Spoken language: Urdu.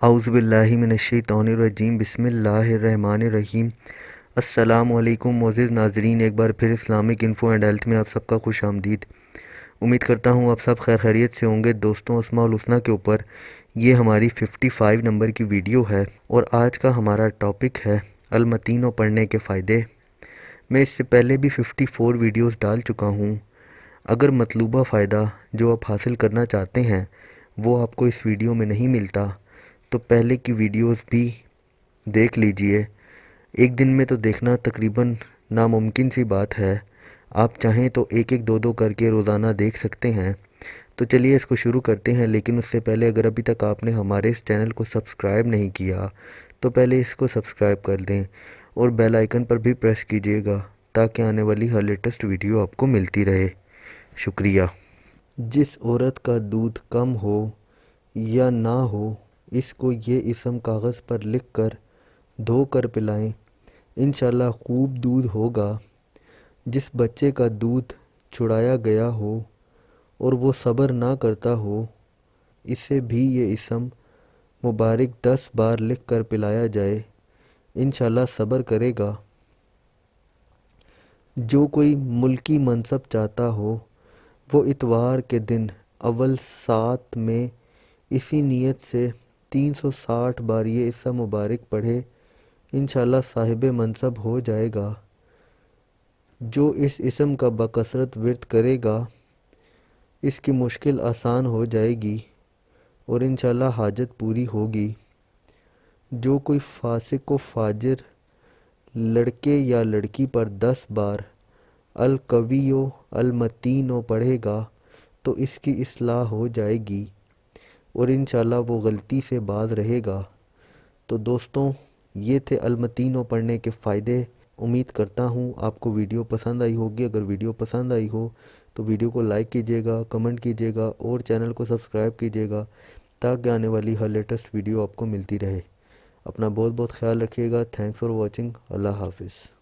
اعوذ باللہ من الشیطان الرجیم، بسم اللہ الرحمن الرحیم۔ السلام علیکم معزز ناظرین، ایک بار پھر اسلامک انفو اینڈ ہیلتھ میں آپ سب کا خوش آمدید۔ امید کرتا ہوں آپ سب خیر خیریت سے ہوں گے۔ دوستوں، اسماء الحسنیٰ کے اوپر یہ ہماری 55 نمبر کی ویڈیو ہے اور آج کا ہمارا ٹاپک ہے المتینوں پڑھنے کے فائدے۔ میں اس سے پہلے بھی 54 ویڈیوز ڈال چکا ہوں۔ اگر مطلوبہ فائدہ جو آپ حاصل کرنا چاہتے ہیں وہ آپ کو اس ویڈیو میں نہیں ملتا تو پہلے کی ویڈیوز بھی دیکھ لیجئے۔ ایک دن میں تو دیکھنا تقریباً ناممکن سی بات ہے، آپ چاہیں تو ایک ایک دو دو کر کے روزانہ دیکھ سکتے ہیں۔ تو چلیے اس کو شروع کرتے ہیں، لیکن اس سے پہلے اگر ابھی تک آپ نے ہمارے اس چینل کو سبسکرائب نہیں کیا تو پہلے اس کو سبسکرائب کر دیں اور بیل آئیکن پر بھی پریس کیجئے گا تاکہ آنے والی ہر لیٹسٹ ویڈیو آپ کو ملتی رہے۔ شکریہ۔ جس عورت کا دودھ کم ہو یا نہ ہو، اس کو یہ اسم کاغذ پر لکھ کر دھو کر پلائیں، انشاءاللہ خوب دودھ ہوگا۔ جس بچے کا دودھ چھڑایا گیا ہو اور وہ صبر نہ کرتا ہو، اسے بھی یہ اسم مبارک 10 بار لکھ کر پلایا جائے، انشاءاللہ صبر کرے گا۔ جو کوئی ملکی منصب چاہتا ہو وہ اتوار کے دن اول 7 میں اسی نیت سے 360 بار یہ اسم مبارک پڑھے، انشاءاللہ صاحب منصب ہو جائے گا۔ جو اس اسم کا بکثرت ورد کرے گا اس کی مشکل آسان ہو جائے گی اور انشاءاللہ حاجت پوری ہوگی۔ جو کوئی فاسق و فاجر لڑکے یا لڑکی پر 10 بار القوی المتین پڑھے گا تو اس کی اصلاح ہو جائے گی اور انشاءاللہ وہ غلطی سے باز رہے گا۔ تو دوستوں، یہ تھے المتینوں پڑھنے کے فائدے۔ امید کرتا ہوں آپ کو ویڈیو پسند آئی ہوگی۔ اگر ویڈیو پسند آئی ہو تو ویڈیو کو لائک کیجئے گا، کمنٹ کیجئے گا اور چینل کو سبسکرائب کیجئے گا تاکہ آنے والی ہر لیٹسٹ ویڈیو آپ کو ملتی رہے۔ اپنا بہت بہت خیال رکھیے گا۔ Thanks for watching. اللہ حافظ۔